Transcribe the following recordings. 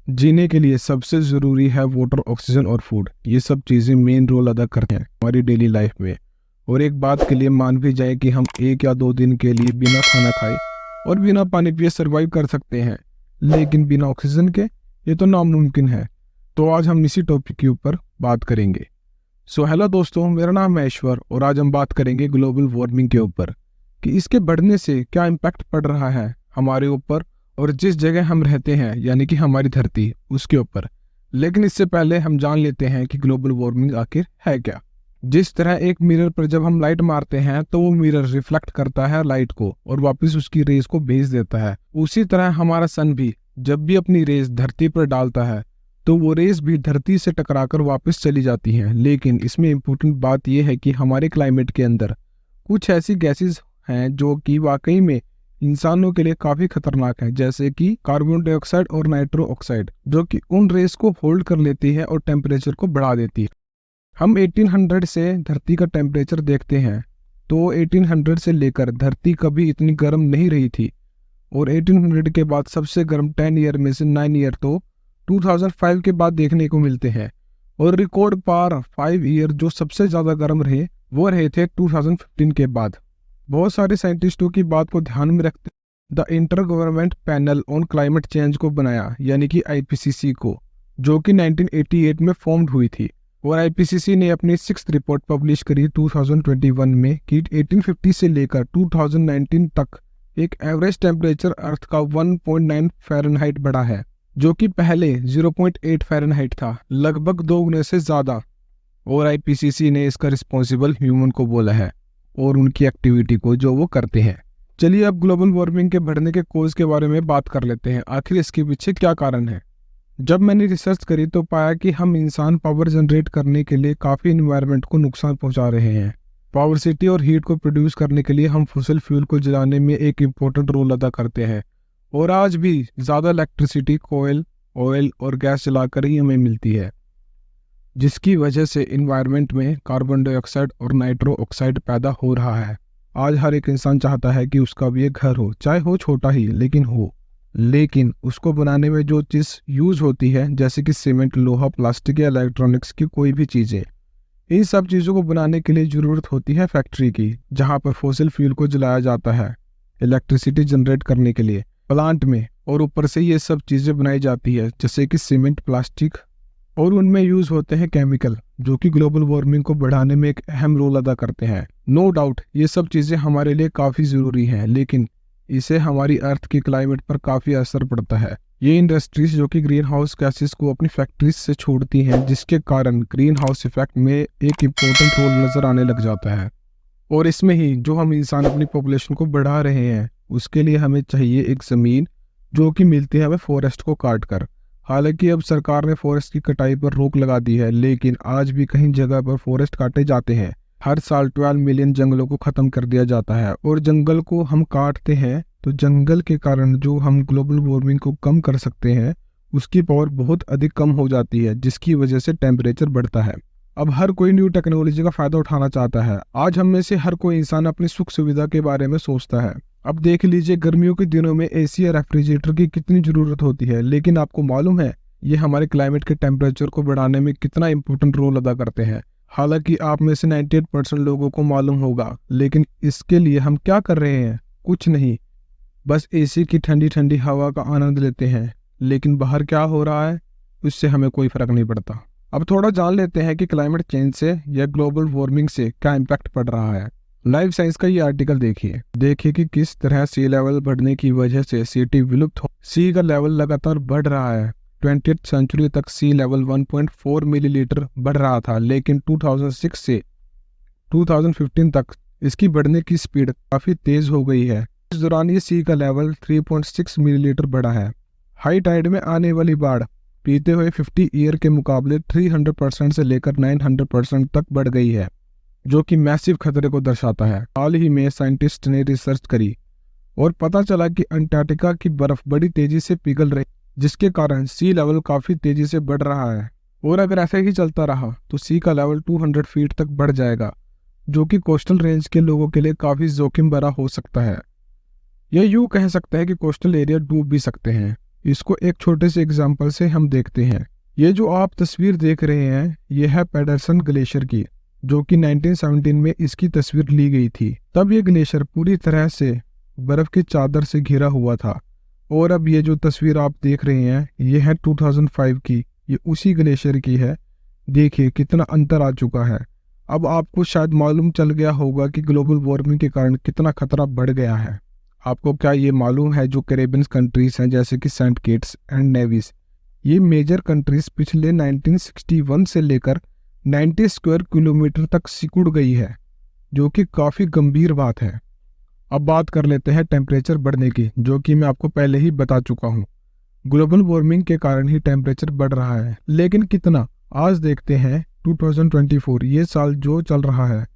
जीने के लिए सबसे ज़रूरी है वाटर, ऑक्सीजन और फूड। ये सब चीज़ें मेन रोल अदा करते हैं हमारी डेली लाइफ में। और एक बात के लिए मान भी जाए कि हम 1 या 2 दिन के लिए बिना खाना खाए और बिना पानी पिए सरवाइव कर सकते हैं, लेकिन बिना ऑक्सीजन के ये तो नामुमकिन है। तो आज हम इसी टॉपिक के ऊपर बात करेंगे। सो हेलो दोस्तों, मेरा नाम है ईश्वर और आज हम बात करेंगे ग्लोबल वार्मिंग के ऊपर कि इसके बढ़ने से क्या इम्पैक्ट पड़ रहा है हमारे ऊपर और जिस जगह हम रहते हैं यानी कि हमारी धरती उसके ऊपर। लेकिन इससे पहले हम जान लेते हैं कि ग्लोबल वार्मिंग आखिर है क्या। जिस तरह एक मिरर पर जब हम लाइट मारते हैं तो वो मिरर रिफ्लेक्ट करता है लाइट को और वापस उसकी रेज को भेज देता है, उसी तरह हमारा सन भी जब भी अपनी रेज धरती पर डालता है तो वो रेज भी धरती से टकराकर वापस चली जाती हैं। लेकिन इसमें इम्पोर्टेंट बात यह है कि हमारे क्लाइमेट के अंदर कुछ ऐसी गैसेस हैं जो कि वाकई में इंसानों के लिए काफी खतरनाक है, जैसे कि कार्बन डाइऑक्साइड और नाइट्रो ऑक्साइड, जो कि उन रेस को होल्ड कर लेती है और टेम्परेचर को बढ़ा देती है। हम 1800 से धरती का टेम्परेचर देखते हैं तो 1800 से लेकर धरती कभी इतनी गर्म नहीं रही थी और 1800 के बाद सबसे गर्म 10 ईयर में से 9 ईयर तो 2005 के बाद देखने को मिलते हैं। और रिकॉर्ड पार 5 ईयर जो सबसे ज्यादा गर्म रहे वो रहे थे 2015 के बाद। बहुत सारे साइंटिस्टों की बात को ध्यान में रखते the inter government panel on climate change को बनाया, यानी कि आईपीसीसी को, जो कि 1988 में फॉर्म्ड हुई थी। और आईपीसीसी ने अपनी 6th रिपोर्ट पब्लिश करी 2021 में कि 1850 से लेकर 2019 तक एक एवरेज टेम्परेचर अर्थ का 1.9 फ़ारेनहाइट बढ़ा है, जो कि पहले 0.8 फ़ारेनहाइट था, लगभग 2 गुने से ज्यादा। और आईपीसीसी ने इसका रिस्पॉन्सिबल ह्यूमन को बोला है और उनकी एक्टिविटी को जो वो करते हैं। चलिए अब ग्लोबल वार्मिंग के बढ़ने के कोज के बारे में बात कर लेते हैं, आखिर इसके पीछे क्या कारण है। जब मैंने रिसर्च करी तो पाया कि हम इंसान पावर जनरेट करने के लिए काफ़ी इन्वायरमेंट को नुकसान पहुंचा रहे हैं। पावर सिटी और हीट को प्रोड्यूस करने के लिए हम फॉसिल फ्यूल को जलाने में एक इम्पोर्टेंट रोल अदा करते हैं और आज भी ज़्यादा इलेक्ट्रिसिटी कोयल, ऑयल और गैस जलाकर ही हमें मिलती है, जिसकी वजह से इन्वायरमेंट में कार्बन डाइऑक्साइड और नाइट्रो ऑक्साइड पैदा हो रहा है। आज हर एक इंसान चाहता है कि उसका भी एक घर हो, चाहे हो छोटा ही लेकिन हो। लेकिन उसको बनाने में जो चीज़ यूज होती है, जैसे कि सीमेंट, लोहा, प्लास्टिक या इलेक्ट्रॉनिक्स की कोई भी चीज़ें, इन सब चीज़ों को बनाने के लिए ज़रूरत होती है फैक्ट्री की, जहाँ पर फॉसिल फ्यूल को जलाया जाता है इलेक्ट्रिसिटी जनरेट करने के लिए प्लांट में। और ऊपर से ये सब चीज़ें बनाई जाती है जैसे कि सीमेंट, प्लास्टिक, और उनमें यूज होते हैं केमिकल, जो कि ग्लोबल वार्मिंग को बढ़ाने में एक अहम रोल अदा करते हैं। नो डाउट ये सब चीज़ें हमारे लिए काफ़ी ज़रूरी हैं, लेकिन इसे हमारी अर्थ के क्लाइमेट पर काफ़ी असर पड़ता है। ये इंडस्ट्रीज जो कि ग्रीन हाउस गैसेस को अपनी फैक्ट्रीज से छोड़ती हैं, जिसके कारण ग्रीन हाउस इफेक्ट में एक इम्पोर्टेंट रोल नज़र आने लग जाता है। और इसमें ही जो हम इंसान अपनी पॉपुलेशन को बढ़ा रहे हैं, उसके लिए हमें चाहिए एक ज़मीन जो कि मिलती है हमें फॉरेस्ट को काट कर। हालांकि अब सरकार ने फॉरेस्ट की कटाई पर रोक लगा दी है, लेकिन आज भी कहीं जगह पर फॉरेस्ट काटे जाते हैं। हर साल 12 मिलियन जंगलों को खत्म कर दिया जाता है और जंगल को हम काटते हैं तो जंगल के कारण जो हम ग्लोबल वार्मिंग को कम कर सकते हैं उसकी पावर बहुत अधिक कम हो जाती है, जिसकी वजह से टेम्परेचर बढ़ता है। अब हर कोई न्यू टेक्नोलॉजी का फायदा उठाना चाहता है। आज हम में से हर कोई इंसान अपनी सुख सुविधा के बारे में सोचता है। अब देख लीजिए, गर्मियों के दिनों में एसी या रेफ्रिजरेटर की कितनी ज़रूरत होती है, लेकिन आपको मालूम है ये हमारे क्लाइमेट के टेम्परेचर को बढ़ाने में कितना इंपॉर्टेंट रोल अदा करते हैं। हालांकि आप में से 98% लोगों को मालूम होगा, लेकिन इसके लिए हम क्या कर रहे हैं? कुछ नहीं, बस एसी की ठंडी ठंडी हवा का आनंद लेते हैं, लेकिन बाहर क्या हो रहा है उससे हमें कोई फर्क नहीं पड़ता। अब थोड़ा जान लेते हैं कि क्लाइमेट चेंज से या ग्लोबल वार्मिंग से क्या इम्पैक्ट पड़ रहा है। लाइफ साइंस का ये आर्टिकल देखिए कि किस तरह सी लेवल बढ़ने की वजह से सिटी विलुप्त हो, सी का लेवल लगातार बढ़ रहा है। 20th सेंचुरी तक सी लेवल 1.4 मिलीलीटर बढ़ रहा था, लेकिन 2006 से 2015 तक इसकी बढ़ने की स्पीड काफ़ी तेज़ हो गई है। इस दौरान ये सी का लेवल 3.6 मिलीलीटर बढ़ा है। हाई टाइड में आने वाली बाढ़ बीते हुए 50 ईयर के मुकाबले 300% से लेकर 900% तक बढ़ गई है, जो कि मैसिव खतरे को दर्शाता है। हाल ही में साइंटिस्ट ने रिसर्च करी और पता चला कि अंटार्कटिका की बर्फ बड़ी तेजी से पिघल रही, जिसके कारण सी लेवल काफ़ी तेजी से बढ़ रहा है। और अगर ऐसे ही चलता रहा तो सी का लेवल 200 फीट तक बढ़ जाएगा, जो कि कोस्टल रेंज के लोगों के लिए काफ़ी जोखिम भरा हो सकता है। यह यूँ कह सकता है कि कोस्टल एरिया डूब भी सकते हैं। इसको एक छोटे से एग्जाम्पल से हम देखते हैं। ये जो आप तस्वीर देख रहे हैं ये है पेडरसन ग्लेशियर की, जो कि 1917 में इसकी तस्वीर ली गई थी। तब ये ग्लेशियर पूरी तरह से बर्फ की चादर से घिरा हुआ था। और अब ये जो तस्वीर आप देख रहे हैं ये है 2005 की, ये उसी ग्लेशियर की है। देखिए कितना अंतर आ चुका है। अब आपको शायद मालूम चल गया होगा कि ग्लोबल वार्मिंग के कारण कितना खतरा बढ़ गया है। आपको क्या ये मालूम है जो कैरेबियन कंट्रीज हैं जैसे कि सेंट किट्स एंड नेविस, ये मेजर कंट्रीज पिछले 1961 से लेकर 90 स्क्वायर किलोमीटर तक सिकुड़ गई है, जो कि काफ़ी गंभीर बात है। अब बात कर लेते हैं टेम्परेचर बढ़ने की, जो कि मैं आपको पहले ही बता चुका हूँ। ग्लोबल वार्मिंग के कारण ही टेम्परेचर बढ़ रहा है, लेकिन कितना, आज देखते हैं 2024 ये साल जो चल रहा है।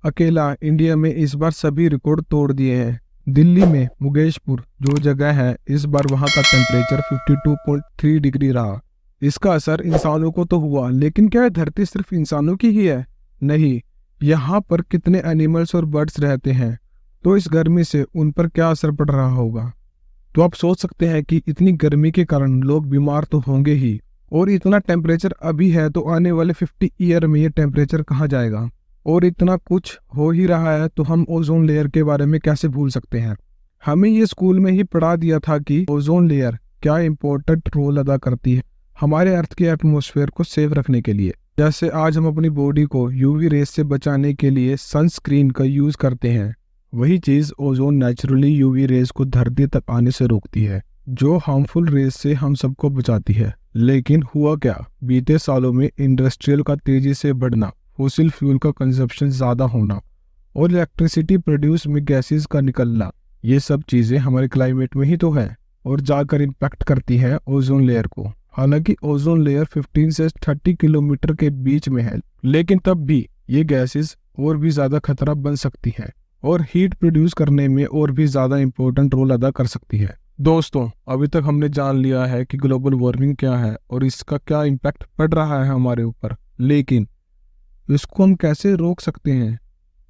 अकेला इंडिया में इस बार सभी रिकॉर्ड तोड़ दिए हैं। दिल्ली में मुकेशपुर जो जगह है, इस बार वहां का टेम्परेचर 52.3 डिग्री रहा। इसका असर इंसानों को तो हुआ, लेकिन क्या यह धरती सिर्फ इंसानों की ही है? नहीं, यहाँ पर कितने एनिमल्स और बर्ड्स रहते हैं, तो इस गर्मी से उन पर क्या असर पड़ रहा होगा। तो आप सोच सकते हैं कि इतनी गर्मी के कारण लोग बीमार तो होंगे ही, और इतना टेम्परेचर अभी है तो आने वाले 50 ईयर में ये टेम्परेचर कहाँ जाएगा। और इतना कुछ हो ही रहा है तो हम ओजोन लेयर के बारे में कैसे भूल सकते हैं। हमें ये स्कूल में ही पढ़ा दिया था कि ओजोन लेयर क्या इम्पोर्टेंट रोल अदा करती है हमारे अर्थ के एटमॉस्फेयर को सेफ रखने के लिए। जैसे आज हम अपनी बॉडी को यूवी रेस से बचाने के लिए सनस्क्रीन का यूज करते हैं, वही चीज ओजोन नेचुरली यूवी रेस को धरती तक आने से रोकती है, जो हार्मफुल रेस से हम सबको बचाती है। लेकिन हुआ क्या, बीते सालों में इंडस्ट्रियल का तेजी से बढ़ना, फोसिल फ्यूल का कंजप्शन ज्यादा होना और इलेक्ट्रिसिटी प्रोड्यूस में गैसेस का निकलना, ये सब चीजें हमारे क्लाइमेट में ही तो है और जाकर इम्पैक्ट करती है ओजोन लेयर को। हालांकि ओजोन लेयर 15 से 30 किलोमीटर के बीच में है, लेकिन तब भी ये गैसेस और भी ज्यादा खतरा बन सकती हैं और हीट प्रोड्यूस करने में और भी ज्यादा इंपॉर्टेंट रोल अदा कर सकती है। दोस्तों, अभी तक हमने जान लिया है कि ग्लोबल वार्मिंग क्या है और इसका क्या इम्पैक्ट पड़ रहा है हमारे ऊपर, लेकिन इसको हम कैसे रोक सकते हैं,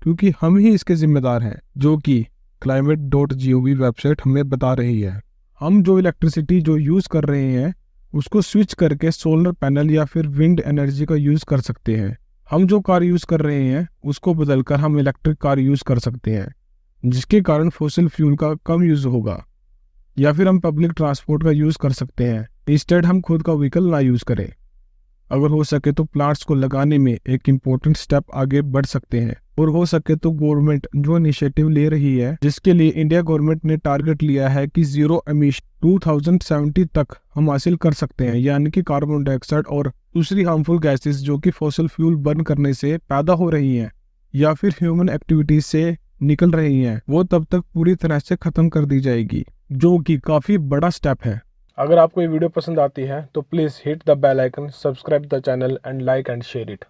क्योंकि हम ही इसके जिम्मेदार हैं, जो कि climate.gov वेबसाइट हमें बता रही है। हम जो इलेक्ट्रिसिटी जो यूज कर रहे हैं उसको स्विच करके सोलर पैनल या फिर विंड एनर्जी का यूज कर सकते हैं। हम जो कार यूज कर रहे हैं उसको बदलकर हम इलेक्ट्रिक कार यूज कर सकते हैं, जिसके कारण फोसिल फ्यूल का कम यूज होगा। या फिर हम पब्लिक ट्रांसपोर्ट का यूज कर सकते हैं, इंस्टेड हम खुद का व्हीकल ना यूज करें। अगर हो सके तो प्लांट्स को लगाने में एक इम्पोर्टेंट स्टेप आगे बढ़ सकते हैं। और हो सके तो गवर्नमेंट जो इनिशिएटिव ले रही है, जिसके लिए इंडिया गवर्नमेंट ने टारगेट लिया है कि जीरो एमिशन 2070 तक हम हासिल कर सकते हैं, यानी कि कार्बन डाइऑक्साइड और दूसरी हार्मफुल गैसेस जो कि फॉसिल फ्यूल बर्न करने से पैदा हो रही हैं या फिर ह्यूमन एक्टिविटीज से निकल रही हैं, वो तब तक पूरी तरह से खत्म कर दी जाएगी, जो कि काफी बड़ा स्टेप है। अगर आपको ये वीडियो पसंद आती है तो please hit the bell icon, subscribe the channel and like and share it.